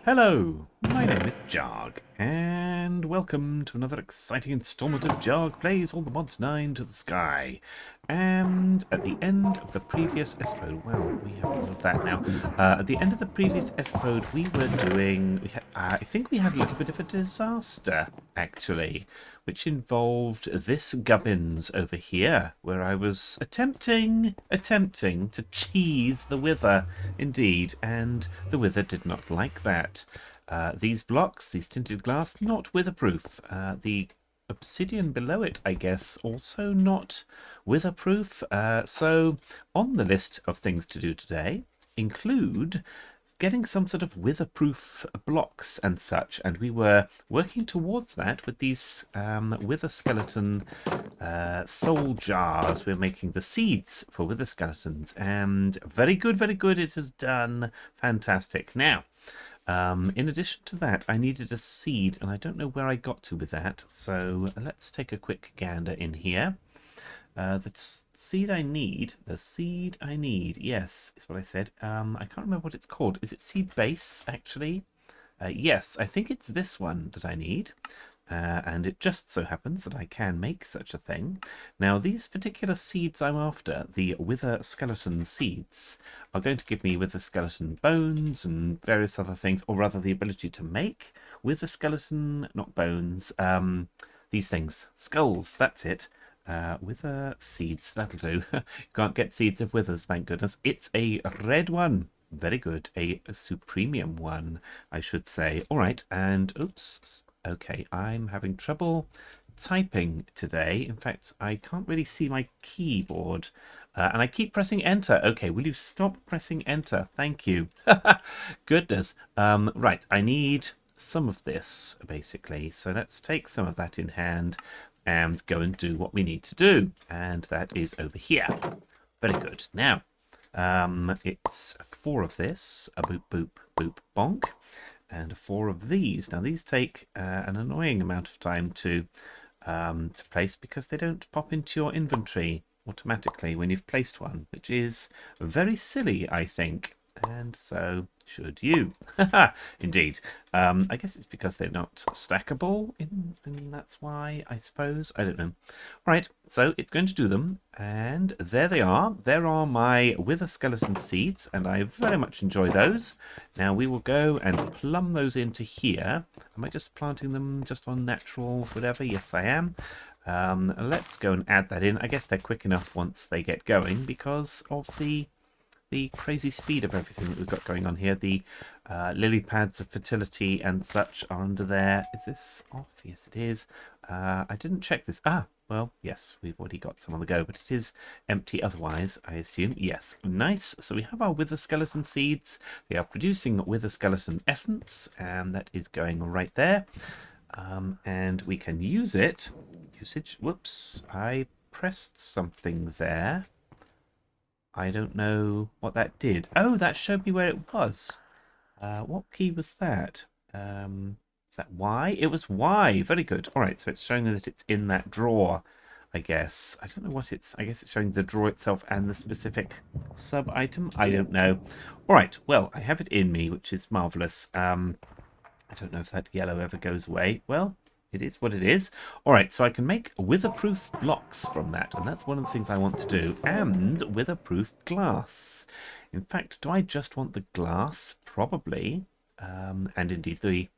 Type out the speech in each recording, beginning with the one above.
Hello, my name is Jahg, and welcome to another exciting installment of Jahg Plays All the Mods 9 to the Sky. And at the end of the previous esipode, well, we have a lot of that now. At the end of the previous esipode, we were doing, I think we had a little bit of a disaster, actually, which involved this gubbins over here, where I was attempting to cheese the Wither, indeed, and the Wither did not like that. These blocks, these tinted glass, not witherproof. The obsidian below it, I guess, also not witherproof. So on the list of things to do today include getting some sort of witherproof blocks and such, and we were working towards that with these wither skeleton soul jars. We're making the seeds for wither skeletons, and very good, it has done fantastic. Now, in addition to that, I needed a seed, and I don't know where I got to with that, so let's take a quick gander in here. The seed I need, yes, is what I said. I can't remember what it's called. Is it seed base, actually? Yes, I think it's this one that I need. And it just so happens that I can make such a thing. Now, these particular seeds I'm after, the wither skeleton seeds, are going to give me wither skeleton bones and various other things, or rather the ability to make wither skeleton, not bones, these things, skulls, that's it. Wither seeds, that'll do. Can't get seeds of withers, thank goodness. It's a red one. Very good. A supremium one, I should say. All right, and oops. Okay, I'm having trouble typing today. In fact, I can't really see my keyboard. And I keep pressing enter. Okay, will you stop pressing enter? Thank you. Goodness. Right, I need some of this, basically. So let's take some of that in hand and go and do what we need to do. And that is over here. Very good. Now, it's 4 of this. A boop, boop, boop, bonk. And 4 of these. Now, these take an annoying amount of time to place because they don't pop into your inventory automatically when you've placed one, which is very silly, I think. And so should you. Indeed. I guess it's because they're not stackable, and that's why, I suppose. I don't know. All right, so it's going to do them, and there they are. There are my wither skeleton seeds, and I very much enjoy those. Now we will go and plumb those into here. Am I just planting them just on natural whatever? Yes, I am. Let's go and add that in. I guess they're quick enough once they get going because of the crazy speed of everything that we've got going on here. The lily pads of fertility and such are under there. Is this off? Yes, it is. I didn't check this. Well, yes, we've already got some on the go, but it is empty otherwise, I assume. Yes, nice. So we have our wither skeleton seeds. They are producing wither skeleton essence, and that is going right there. And we can use it. Usage. Whoops, I pressed something there. I don't know what that did. Oh, that showed me where it was. What key was that? Is that Y? It was Y. Very good. All right, so it's showing me that it's in that drawer, I guess. I don't know what it's... I guess it's showing the drawer itself and the specific sub-item. I don't know. All right, well, I have it in me, which is marvellous. I don't know if that yellow ever goes away. Well, it is what it is. All right, so I can make witherproof blocks from that, and that's one of the things I want to do, and witherproof glass. In fact, do I just want the glass? Probably. And indeed the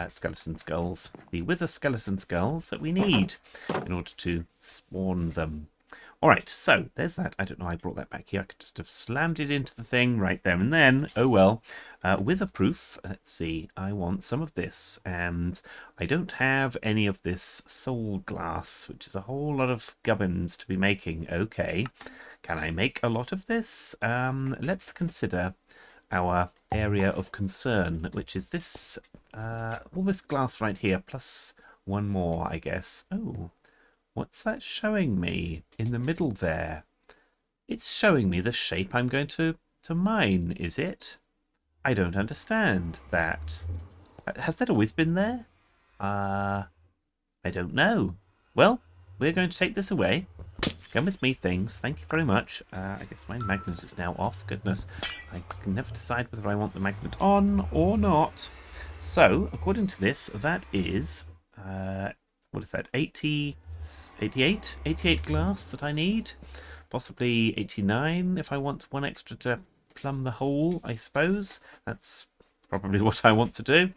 skeleton skulls, the wither skeleton skulls that we need in order to spawn them. All right, so there's that. I don't know, I brought that back here. I could just have slammed it into the thing right there and then. Oh well. Witherproof, let's see. I want some of this, and I don't have any of this soul glass, which is a whole lot of gubbins to be making. Okay, can I make a lot of this? Let's consider our area of concern, which is this, all this glass right here, plus one more, I guess. Oh. What's that showing me in the middle there? It's showing me the shape I'm going to mine, is it? I don't understand that. Has that always been there? I don't know. Well, we're going to take this away. Come with me, things. Thank you very much. I guess my magnet is now off. Goodness. I can never decide whether I want the magnet on or not. So, according to this, that is, what is that, 80, 88? 88 glass that I need? Possibly 89 if I want one extra to plumb the hole, I suppose. That's probably what I want to do.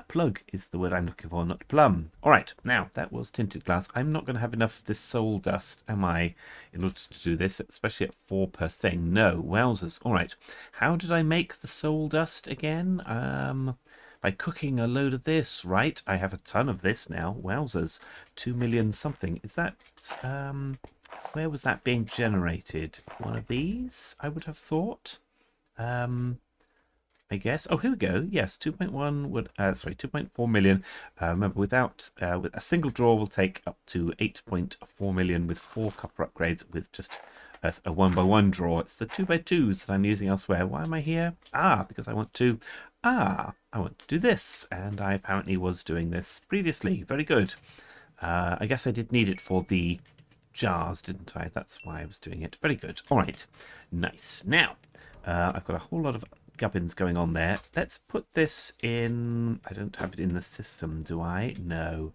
Plug is the word I'm looking for, not plumb. Alright, now, that was tinted glass. I'm not going to have enough of this soul dust, am I, in order to do this, especially at 4 per thing? No, wowzers. Alright, how did I make the soul dust again? By cooking a load of this, right? I have a ton of this now. Wowzers. 2 million something. Is that, where was that being generated? One of these, I would have thought. I guess. Oh, here we go. Yes, 2.1 would, 2.4 million. Remember, with a single draw will take up to 8.4 million with 4 copper upgrades with just a 1x1 draw. It's the 2x2s that I'm using elsewhere. Why am I here? Because I want to do this, and I apparently was doing this previously. Very good. I guess I did need it for the jars, didn't I? That's why I was doing it. Very good. All right. Nice. Now, I've got a whole lot of gubbins going on there. Let's put this in. I don't have it in the system, do I? No.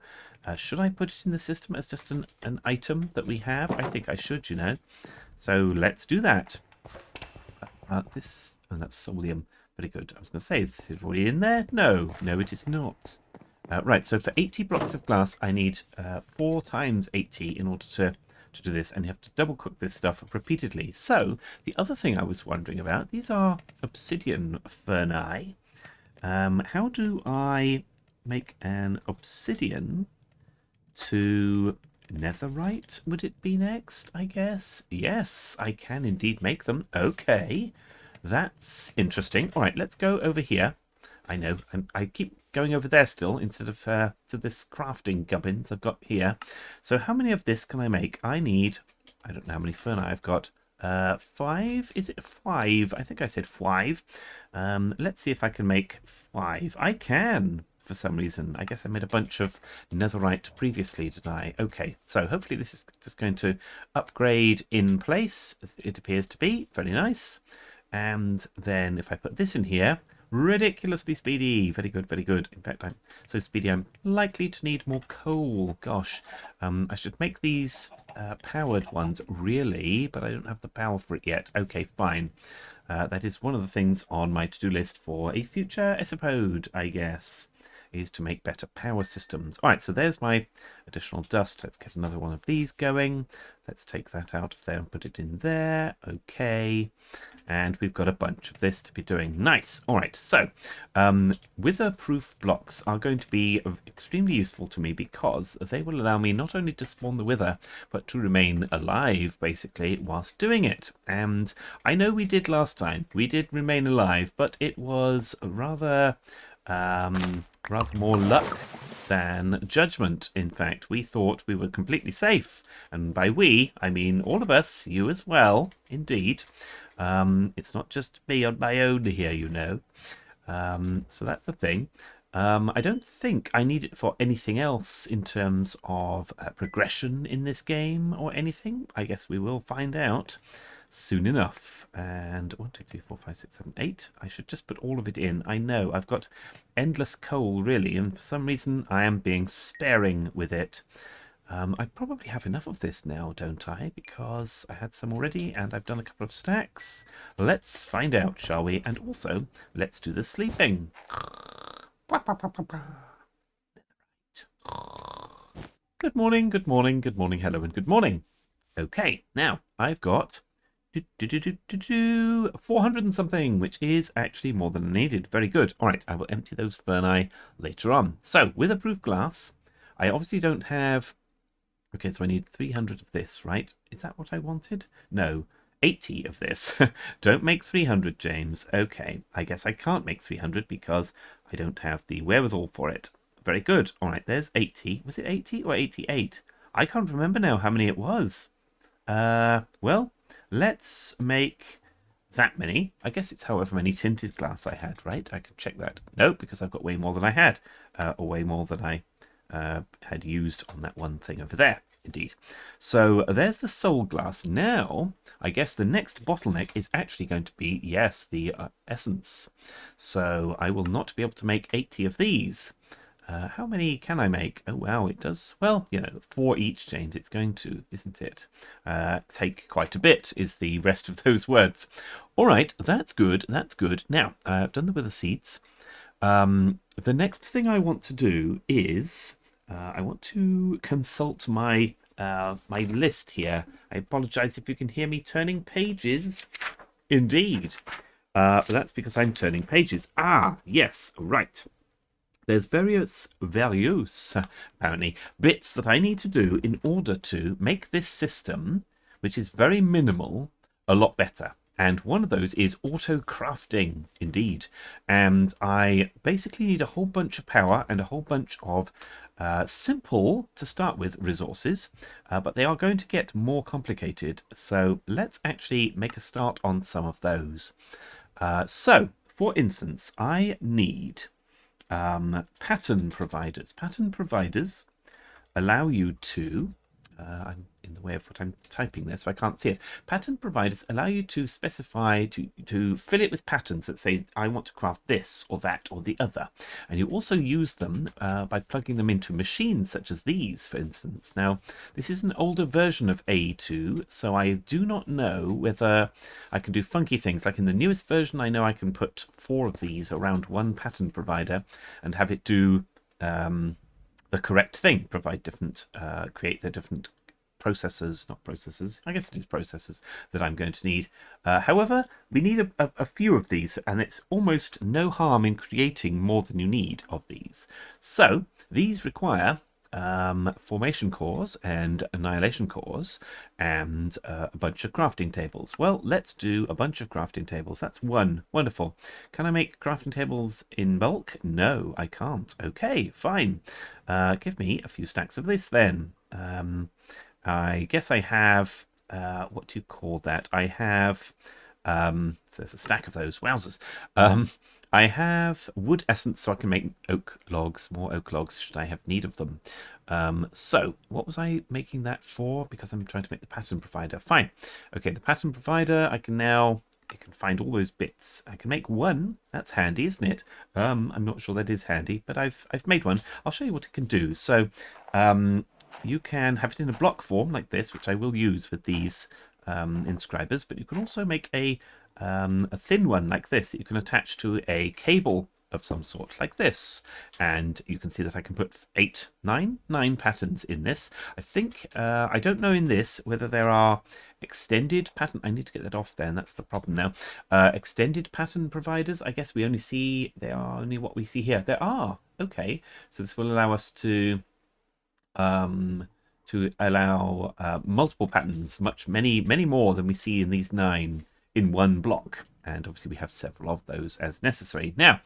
Should I put it in the system as just an item that we have? I think I should, you know. So let's do that. That's solium. Very good. I was going to say, is it already in there? No, it is not. Right, so for 80 blocks of glass, I need 4 times 80 in order to do this, and you have to double cook this stuff repeatedly. So the other thing I was wondering about, these are obsidian ferni. How do I make an obsidian to netherite? Would it be next, I guess? Yes, I can indeed make them. Okay, that's interesting. All right, let's go over here. I know, I keep going over there still instead of to this crafting gubbins I've got here. So how many of this can I make? I need, I don't know how many ferni I've got. 5? Is it 5? I think I said 5. Let's see if I can make 5. I can, for some reason. I guess I made a bunch of netherite previously, did I? Okay, so hopefully this is just going to upgrade in place, as it appears to be. Very nice. And then if I put this in here, ridiculously speedy. Very good, very good. In fact, I'm so speedy I'm likely to need more coal. Gosh, I should make these powered ones, really, but I don't have the power for it yet. Okay, fine. That is one of the things on my to-do list for a future esipode, I guess, is to make better power systems. All right, so there's my additional dust. Let's get another one of these going. Let's take that out of there and put it in there. Okay. And we've got a bunch of this to be doing. Nice. All right. So witherproof blocks are going to be extremely useful to me because they will allow me not only to spawn the wither, but to remain alive, basically, whilst doing it. And I know we did last time. We did remain alive, but it was rather more luck than judgment. In fact, we thought we were completely safe. And by we, I mean all of us, you as well, indeed. It's not just me on my own here, you know. So that's the thing. I don't think I need it for anything else in terms of progression in this game or anything. I guess we will find out soon enough. And 1, 2, 3, 4, 5, 6, 7, 8. I should just put all of it in. I know I've got endless coal, really, and for some reason I am being sparing with it. I probably have enough of this now, don't I? Because I had some already and I've done a couple of stacks. Let's find out, shall we? And also, let's do the sleeping. Good morning, good morning, good morning, hello and good morning. Okay, now I've got 400 and something, which is actually more than I needed. Very good. All right, I will empty those ferni later on. So, witherproof glass. I obviously don't have... Okay, so I need 300 of this, right? Is that what I wanted? No, 80 of this. Don't make 300, James. Okay, I guess I can't make 300 because I don't have the wherewithal for it. Very good. All right, there's 80. Was it 80 or 88? I can't remember now how many it was. Well, let's make that many. I guess it's however many tinted glass I had, right? I can check that. No, because I've got way more than I had, or way more than I had used on that one thing over there. Indeed. So there's the soul glass. Now, I guess the next bottleneck is actually going to be, yes, the essence. So I will not be able to make 80 of these. How many can I make? Oh, wow, it does, well, 4 each, James. It's going to, isn't it? Take quite a bit is the rest of those words. All right, that's good. That's good. Now, I've done the wither seeds. The next thing I want to do is I want to consult my my list here. I apologize if you can hear me turning pages. Indeed. But that's because I'm turning pages. Ah, yes, right. There's various apparently, bits that I need to do in order to make this system, which is very minimal, a lot better. And one of those is auto crafting, indeed. And I basically need a whole bunch of power and a whole bunch of simple, to start with, resources. But they are going to get more complicated. So let's actually make a start on some of those. So, for instance, I need pattern providers. Pattern providers allow you to, I'm in the way of what I'm typing there, so I can't see it. Pattern providers allow you to specify, to fill it with patterns that say, I want to craft this or that or the other. And you also use them by plugging them into machines such as these, for instance. Now, this is an older version of A2, so I do not know whether I can do funky things. Like in the newest version, I know I can put 4 of these around one pattern provider and have it do the correct thing, provide different, create the different processors, not processors, I guess it is processors that I'm going to need. However, we need a few of these, and it's almost no harm in creating more than you need of these. So these require formation cores and annihilation cores and a bunch of crafting tables. Well, let's do a bunch of crafting tables. That's one. Wonderful. Can I make crafting tables in bulk? No, I can't. Okay, fine. Give me a few stacks of this then. I guess I have, what do you call that? I have, so there's a stack of those. Wowzers. I have wood essence, so I can make oak logs, more oak logs, should I have need of them. So, what was I making that for? Because I'm trying to make the pattern provider. Fine. Okay, the pattern provider, I can find all those bits. I can make one. That's handy, isn't it? I'm not sure that is handy, but I've made one. I'll show you what it can do. So, you can have it in a block form like this, which I will use with these inscribers, but you can also make a thin one like this that you can attach to a cable of some sort like this, and you can see that I can put 9 patterns in this. I think I don't know in this whether there are extended pattern, I need to get that off there, and that's the problem now. Extended pattern providers, I guess they are only what we see here. There are, okay, so this will allow us to allow multiple patterns, many more than we see in these 9 in one block, and obviously we have several of those as necessary. Now,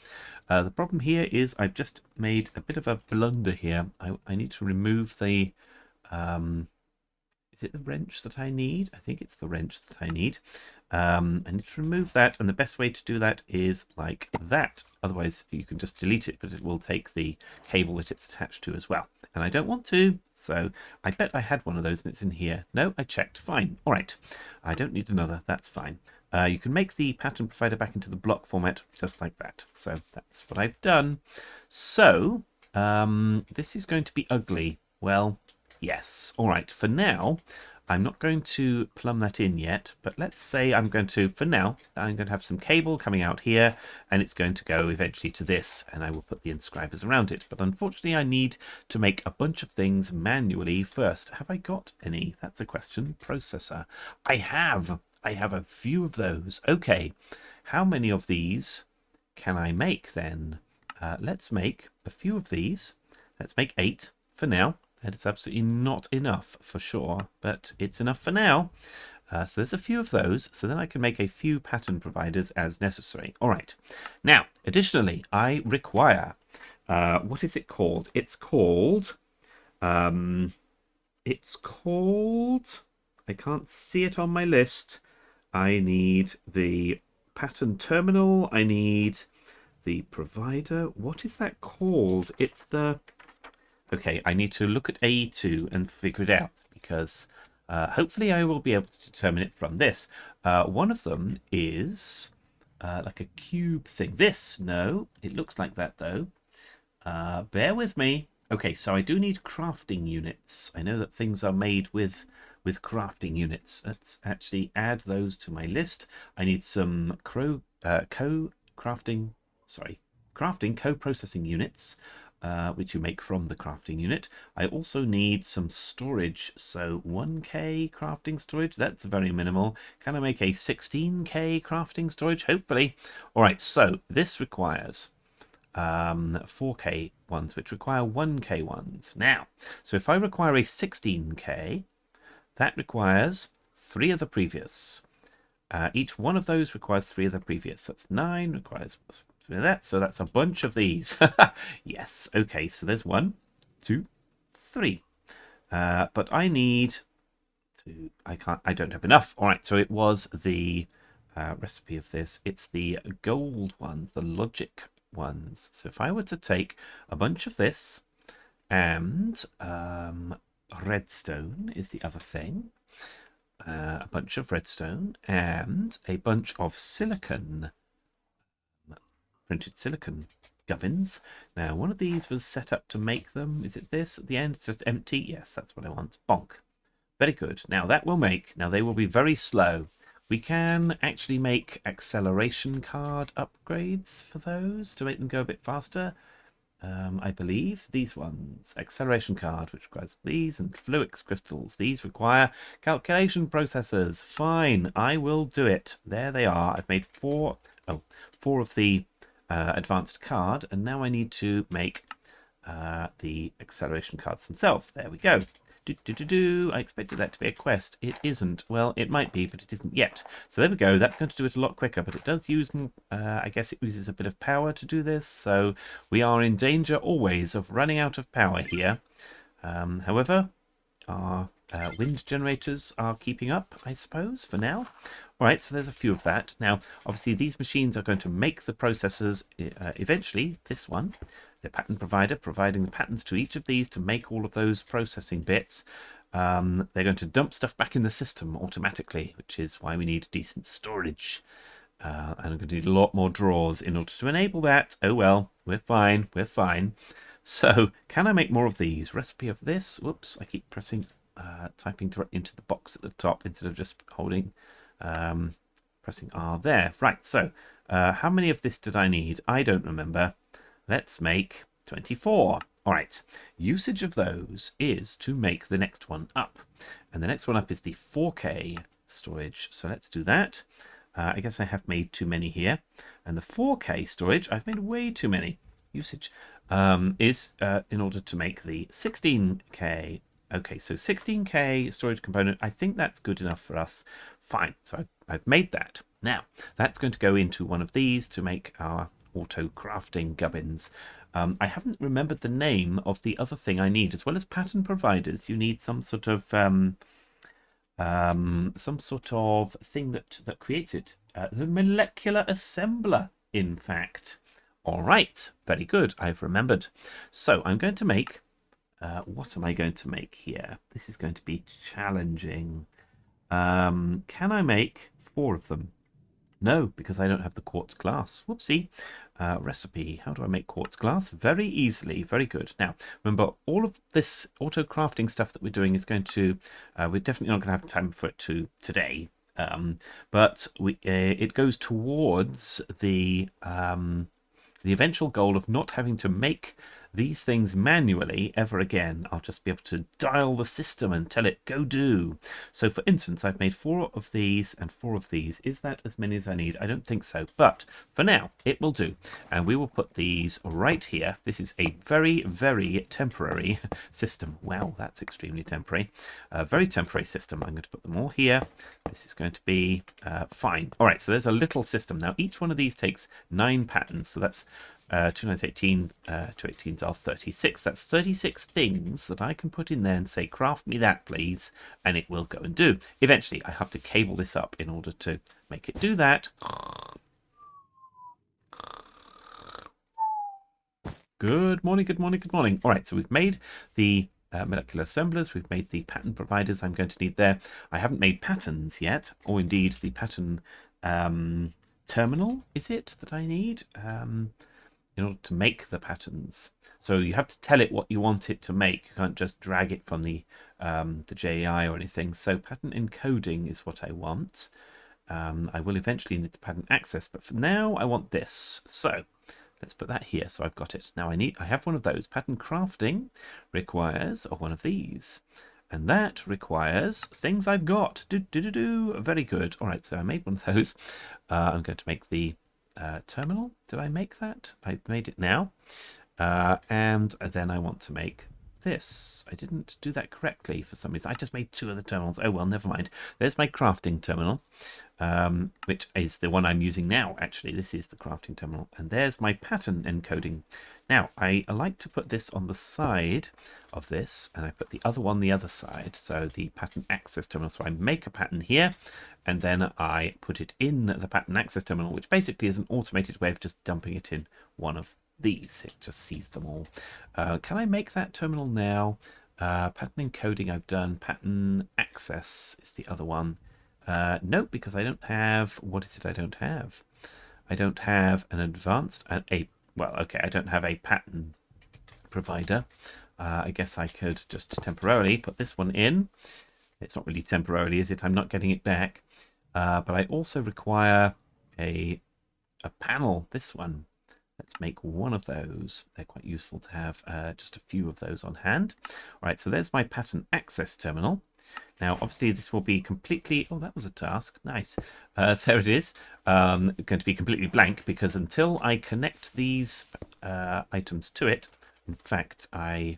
the problem here is I've just made a bit of a blunder here. I need to remove the is it the wrench that I need? I think it's the wrench that I need. I need to remove that, and the best way to do that is like that. Otherwise, you can just delete it, but it will take the cable that it's attached to as well. And I don't want to, so I bet I had one of those and it's in here. No, I checked. Fine. All right. I don't need another. That's fine. You can make the pattern provider back into the block format just like that. So that's what I've done. So this is going to be ugly. Well, yes. All right. For now, I'm not going to plumb that in yet, but let's say I'm going to have some cable coming out here, and it's going to go eventually to this, and I will put the inscribers around it. But unfortunately, I need to make a bunch of things manually first. Have I got any? That's a question. Processor. I have a few of those. Okay. How many of these can I make then? Let's make a few of these. Let's make 8 for now. That is absolutely not enough for sure, but it's enough for now. So there's a few of those, so then I can make a few pattern providers as necessary. All right. Now, additionally, I require, what is it called? It's called, I can't see it on my list. I need the pattern terminal. I need the provider. What is that called? It's the... Okay, I need to look at A2 and figure it out, because hopefully I will be able to determine it from this. One of them is like a cube thing. This, no, it looks like that though. Bear with me. Okay, so I do need crafting units. I know that things are made with crafting units. Let's actually add those to my list. I need some crafting co-processing units, which you make from the crafting unit. I also need some storage, so 1k crafting storage, that's very minimal. Can I make a 16k crafting storage? Hopefully. All right, so this requires 4k ones, which require 1k ones. Now, so if I require a 16k, that requires 3 of the previous. Each one of those requires 3 of the previous. That's 9, requires 3 of that. So that's a bunch of these. Yes, okay, so there's 1, 2, 3. But I need to, I don't have enough. All right, so it was the recipe of this. It's the gold ones, the logic ones. So if I were to take a bunch of this and redstone is the other thing, a bunch of redstone and a bunch of silicon, printed silicon gubbins. Now one of these was set up to make them. Is it this at the end? It's just empty. Yes, that's what I want. Bonk. Very good. Now that will make, now they will be very slow. We can actually make acceleration card upgrades for those to make them go a bit faster. I believe these ones, acceleration card, which requires these, and fluix crystals. These require calculation processors. Fine, I will do it. There they are. I've made four of the advanced card, and now I need to make the acceleration cards themselves. There we go. I expected that to be a quest. It isn't. Well, it might be, but it isn't yet. So there we go. That's going to do it a lot quicker, but it does use, I guess it uses a bit of power to do this. So we are in danger always of running out of power here. However, our wind generators are keeping up, I suppose, for now. All right, so there's a few of that. Now, obviously, these machines are going to make the processors eventually. This one, the pattern provider, providing the patterns to each of these to make all of those processing bits. They're going to dump stuff back in the system automatically, which is why we need decent storage. And I'm going to need a lot more drawers in order to enable that. Oh well, we're fine, we're fine. So, can I make more of these? Recipe of this. Whoops, I keep pressing, typing into the box at the top instead of just holding, pressing R there. Right, so, how many of this did I need? I don't remember. Let's make 24. All right, usage of those is to make the next one up. And the next one up is the 4K storage. So let's do that. I guess I have made too many here. And the 4K storage, I've made way too many. Usage is in order to make the 16K. Okay, so 16K storage component, I think that's good enough for us. Fine, so I've made that. Now, that's going to go into one of these to make our auto crafting gubbins. I haven't remembered the name of the other thing I need. As well as pattern providers, you need some sort of thing that creates it. The molecular assembler, in fact. All right, very good. I've remembered. So I'm going to make. What am I going to make here? This is going to be challenging. Can I make 4 of them? No, because I don't have the quartz glass. Whoopsie. Recipe. How do I make quartz glass? Very easily. Very good. Now, remember, all of this auto crafting stuff that we're doing is going to... we're definitely not going to have time for it today. But it goes towards the eventual goal of not having to make these things manually ever again. I'll just be able to dial the system and tell it, go do. So for instance, I've made 4 of these and 4 of these. Is that as many as I need? I don't think so. But for now, it will do. And we will put these right here. This is a very, very temporary system. Wow, that's extremely temporary. A very temporary system. I'm going to put them all here. This is going to be fine. All right, so there's a little system. Now, each one of these takes 9 patterns. So that's 2 9s 18, 2 18s are 36. That's 36 things that I can put in there and say, craft me that, please, and it will go and do. Eventually, I have to cable this up in order to make it do that. Good morning, good morning, good morning. All right, so we've made the molecular assemblers. We've made the pattern providers I'm going to need there. I haven't made patterns yet, or indeed the pattern terminal, is it, that I need in order to make the patterns. So you have to tell it what you want it to make. You can't just drag it from the JAI or anything. So pattern encoding is what I want. I will eventually need the pattern access, but for now I want this. So let's put that here. So I've got it. Now I have one of those. Pattern crafting requires one of these. And that requires things I've got. Very good. All right, so I made one of those. I'm going to make the terminal. Did I make that? I made it now. And then I want to make this. I didn't do that correctly for some reason. I just made two of the terminals. Oh, well, never mind. There's my crafting terminal, which is the one I'm using now, actually. This is the crafting terminal. And there's my pattern encoding. Now, I like to put this on the side of this, and I put the other one the other side, so the pattern access terminal. So I make a pattern here, and then I put it in the pattern access terminal, which basically is an automated way of just dumping it in one of these. It just sees them all. Can I make that terminal now? Pattern encoding I've done. Pattern access is the other one. Nope, because I don't have... What is it I don't have? I don't have an advanced... Well, okay, I don't have a pattern provider. I guess I could just temporarily put this one in. It's not really temporarily, is it? I'm not getting it back. But I also require a panel, this one. Let's make one of those. They're quite useful to have just a few of those on hand. All right, so there's my pattern access terminal. Now, obviously, this will be completely... Oh, that was a task. Nice. There it is. Going to be completely blank because until I connect these items to it, in fact, I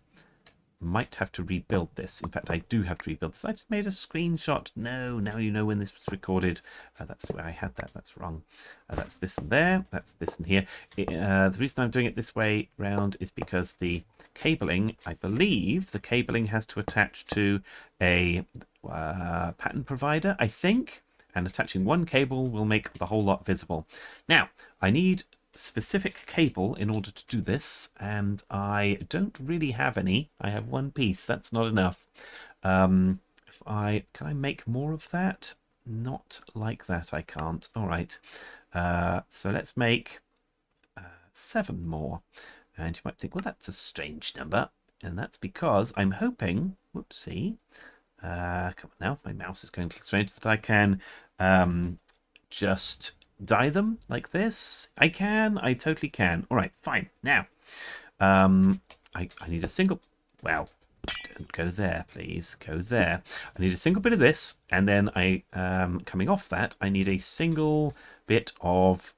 might have to rebuild this. In fact, I do have to rebuild this. I just made a screenshot. No, now you know when this was recorded. That's where I had that. That's wrong. That's this and there. That's this and here. The reason I'm doing it this way round is because the cabling, I believe the cabling has to attach to a pattern provider, I think, and attaching one cable will make the whole lot visible. Now, I need specific cable in order to do this, and I don't really have any. I have one piece. That's not enough. Can I make more of that? Not like that, I can't. All right. So let's make 7 more. And you might think, well, that's a strange number. And that's because I'm hoping, whoopsie, come on now, my mouse is going a little strange, that I can just dye them like this. I totally can. All right, fine. Now, I need a single, well, don't go there, please. Go there. I need a single bit of this, and then coming off that, I need a single bit of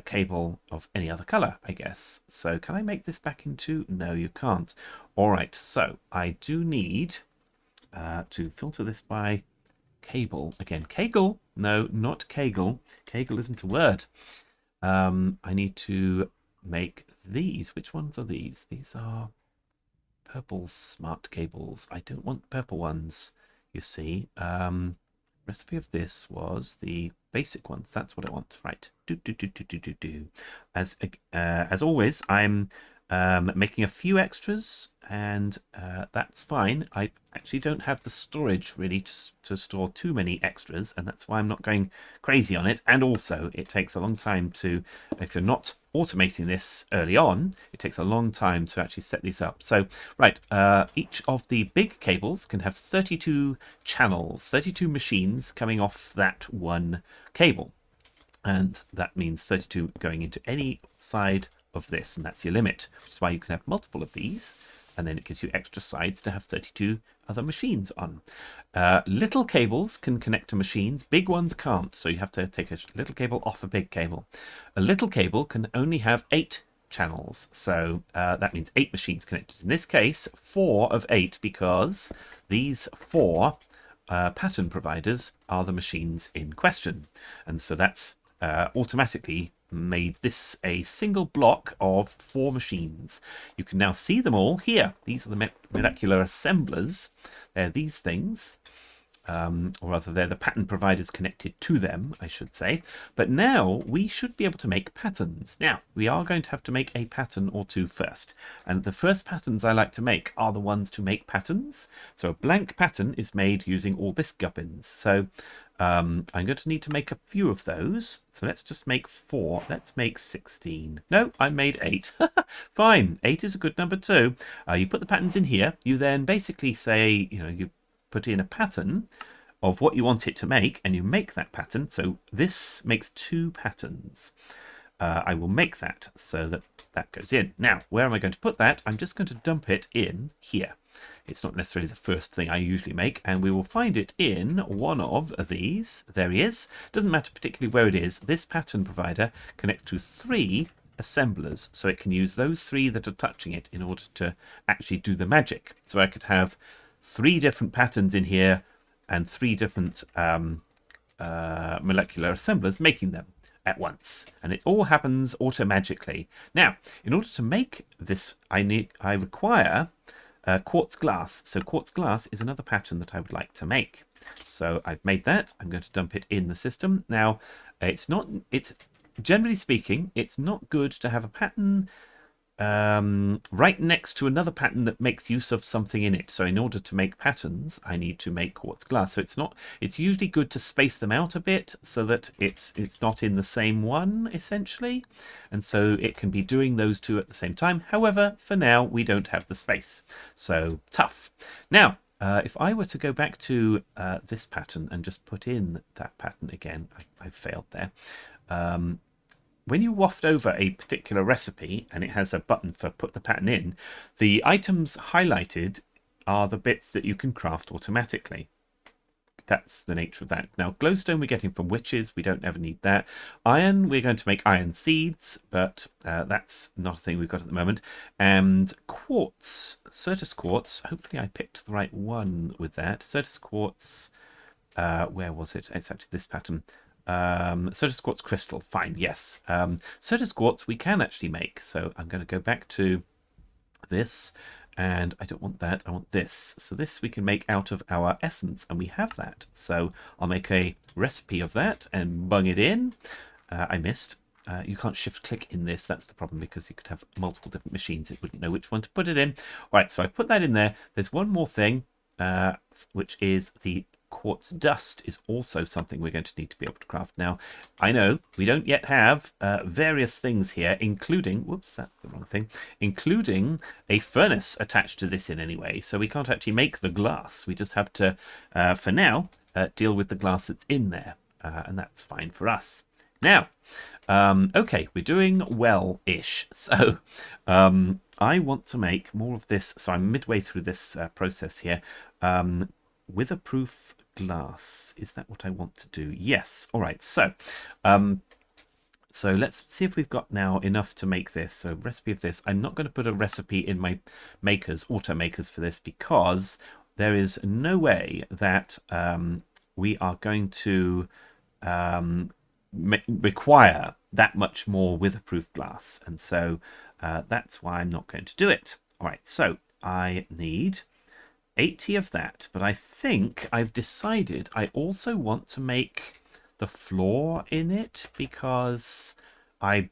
cable of any other color, I guess. So can I make this back into... No, you can't. All right, so I do need to filter this by cable. Again, Kegel. No, not Kegel. Kegel isn't a word. I need to make these. Which ones are these? These are purple smart cables. I don't want purple ones, you see. Recipe of this was the basic ones. That's what I want. Right. As always, I'm making a few extras, and that's fine. I actually don't have the storage really to store too many extras, and that's why I'm not going crazy on it. And also, it takes a long time to, if you're not automating this early on, it takes a long time to actually set these up. So, right, each of the big cables can have 32 channels, 32 machines coming off that one cable. And that means 32 going into any side of this, and that's your limit, which is why you can have multiple of these, and then it gives you extra sides to have 32 other machines on. Little cables can connect to machines, big ones can't, so you have to take a little cable off a big cable. A little cable can only have 8 channels, so that means 8 machines connected. In this case, 4 of 8, because these 4 pattern providers are the machines in question, and so that's automatically made this a single block of 4 machines. You can now see them all here. These are the molecular assemblers. They're these things. or rather they're the pattern providers connected to them, I should say. But now we should be able to make patterns. Now, we are going to have to make a pattern or two first. And the first patterns I like to make are the ones to make patterns. So a blank pattern is made using all this gubbins. So I'm going to need to make a few of those. So let's just make 4. Let's make 16. No, I made 8. Fine. 8 is a good number too. You put the patterns in here. You then basically say, you put in a pattern of what you want it to make, and you make that pattern. So this makes 2 patterns. I will make that so that that goes in. Now, where am I going to put that? I'm just going to dump it in here. It's not necessarily the first thing I usually make, and we will find it in one of these. There he is. Doesn't matter particularly where it is. This pattern provider connects to 3 assemblers, so it can use those 3 that are touching it in order to actually do the magic. So I could have 3 different patterns in here and 3 different molecular assemblers making them at once, and it all happens auto-magically. Now, in order to make this, I require quartz glass. So quartz glass is another pattern that I would like to make. So I've made that. I'm going to dump it in the system. Now, it's generally speaking, it's not good to have a pattern right next to another pattern that makes use of something in it. So in order to make patterns, I need to make quartz glass. So it's usually good to space them out a bit so that it's not in the same one, essentially. And so it can be doing those 2 at the same time. However, for now, we don't have the space. So tough. Now, if I were to go back to this pattern and just put in that pattern again, I failed there. When you waft over a particular recipe and it has a button for put the pattern in, the items highlighted are the bits that you can craft automatically. That's the nature of that. Now, glowstone we're getting from witches. We don't ever need that. Iron, we're going to make iron seeds, but that's not a thing we've got at the moment. And quartz, Certus quartz. Hopefully I picked the right one with that. Certus quartz, where was it? It's actually this pattern. Certus quartz crystal, fine, yes. Certus quartz we can actually make, so I'm going to go back to this, and I don't want that, I want this. So this we can make out of our essence, and we have that. So I'll make a recipe of that and bung it in. I missed. You can't shift click in this, that's the problem, because you could have multiple different machines. It wouldn't know which one to put it in. All right, so I put that in there. There's one more thing, which is the quartz dust is also something we're going to need to be able to craft. Now, I know we don't yet have various things here, including, whoops, that's the wrong thing, including a furnace attached to this in any way. So we can't actually make the glass. We just have to, for now, deal with the glass that's in there. And that's fine for us. Now, okay, we're doing well-ish. So I want to make more of this. So I'm midway through this process here. Witherproof glass, is that what I want to do? Yes. All right, so let's see if we've got now enough to make this. So recipe of this, I'm not going to put a recipe in my auto makers for this, because there is no way that we are going to require that much more witherproof glass, and so that's why I'm not going to do it. All right, so I need 80 of that, but I think I've decided I also want to make the floor in it, because I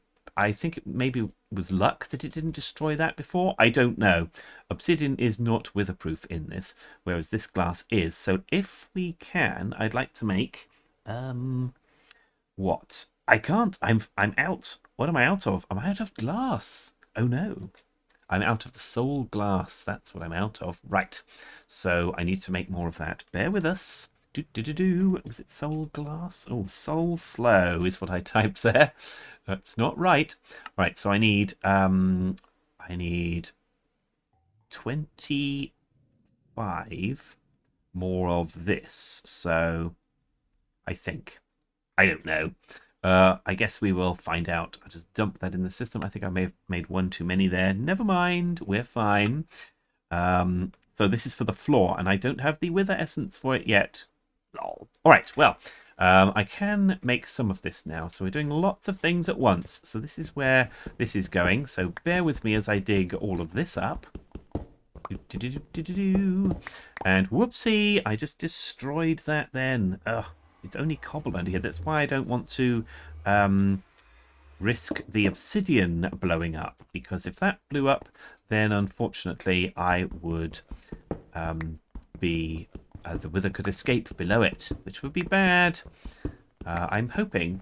think it maybe was luck that it didn't destroy that before. I don't know. Obsidian is not witherproof in this, whereas this glass is. So if we can, I'd like to make what? I can't. I'm out. What am I out of? I'm out of glass. Oh no. I'm out of the soul glass. That's what I'm out of. Right. So I need to make more of that. Bear with us. Was it soul glass? Oh, soul slow is what I typed there. That's not right. Right. So I need 25 more of this. So I think. I don't know. I guess we will find out. I'll just dump that in the system. I think I may have made one too many there. Never mind. We're fine. So this is for the floor, and I don't have the wither essence for it yet. Lol. All right. Well, I can make some of this now. So we're doing lots of things at once. So this is where this is going. So bear with me as I dig all of this up. And whoopsie, I just destroyed that then. Ugh, it's only cobble under here. That's why I don't want to risk the obsidian blowing up, because if that blew up, then unfortunately I would be the wither could escape below it, which would be bad. I'm hoping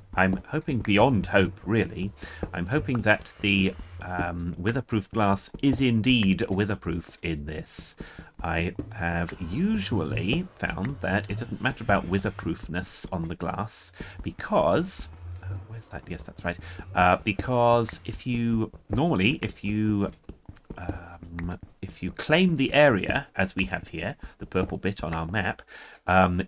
beyond hope, really. I'm hoping that the witherproof glass is indeed witherproof in this. I have usually found that it doesn't matter about witherproofness on the glass, because where's that? Yes, that's right. Because if you claim the area, as we have here, the purple bit on our map,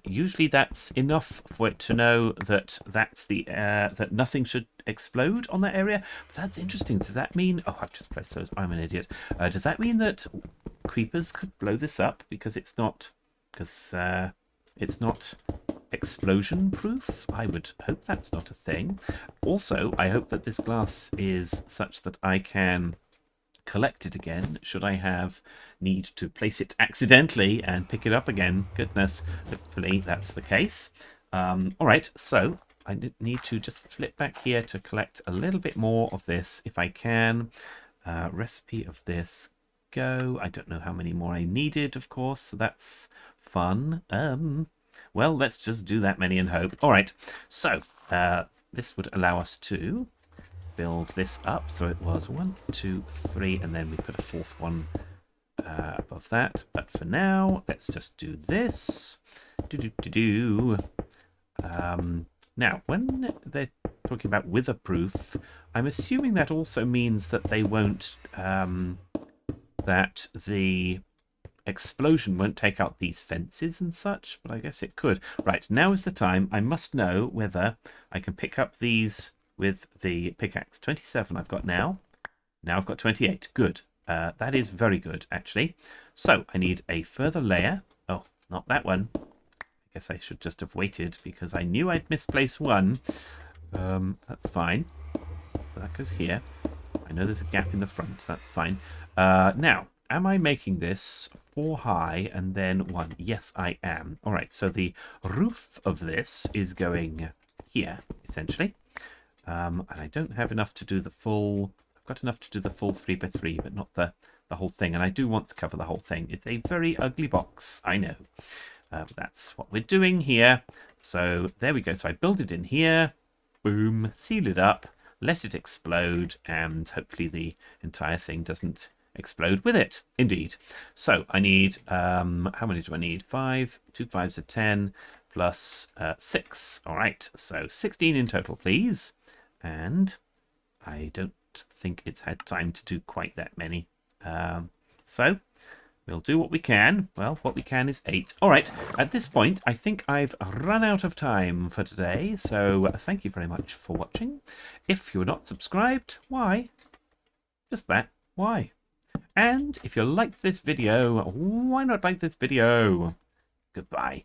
usually that's enough for it to know that that nothing should explode on that area. But that's interesting. Does that mean? Oh, I've just placed those. I'm an idiot. Does that mean that creepers could blow this up because it's not explosion proof? I would hope that's not a thing. Also, I hope that this glass is such that I can collect it again should I need to place it accidentally and pick it up again. Goodness, hopefully that's the case. All right, so I need to just flip back here to collect a little bit more of this if I can. Recipe of this, go. I don't know how many more I needed, of course, so that's fun. Well, let's just do that many and hope. All right, so this would allow us to build this up. So it was 1, 2, 3, and then we put a fourth one above that. But for now, let's just do this. Now, when they're talking about witherproof, I'm assuming that also means that they won't, that the explosion won't take out these fences and such, but I guess it could. Right, now is the time. I must know whether I can pick up these with the pickaxe. 27 I've got now. Now I've got 28. Good. That is very good, actually. So I need a further layer. Oh, not that one. I guess I should just have waited because I knew I'd misplaced one. That's fine. So that goes here. I know there's a gap in the front. So that's fine. Now, am I making this 4 high and then 1? Yes, I am. All right, so the roof of this is going here, essentially. And I don't have enough to do the full... I've got enough to do the full 3x3, but not the whole thing. And I do want to cover the whole thing. It's a very ugly box, I know. But that's what we're doing here. So there we go. So I build it in here. Boom. Seal it up. Let it explode. And hopefully the entire thing doesn't explode with it. Indeed. So I need... how many do I need? 5. 2 5s are 10. Plus 6. All right. So 16 in total, please. And I don't think it's had time to do quite that many. So we'll do what we can. Well, what we can is 8. All right. At this point, I think I've run out of time for today. So thank you very much for watching. If you're not subscribed, why? Just that. Why? And if you liked this video, why not like this video? Goodbye.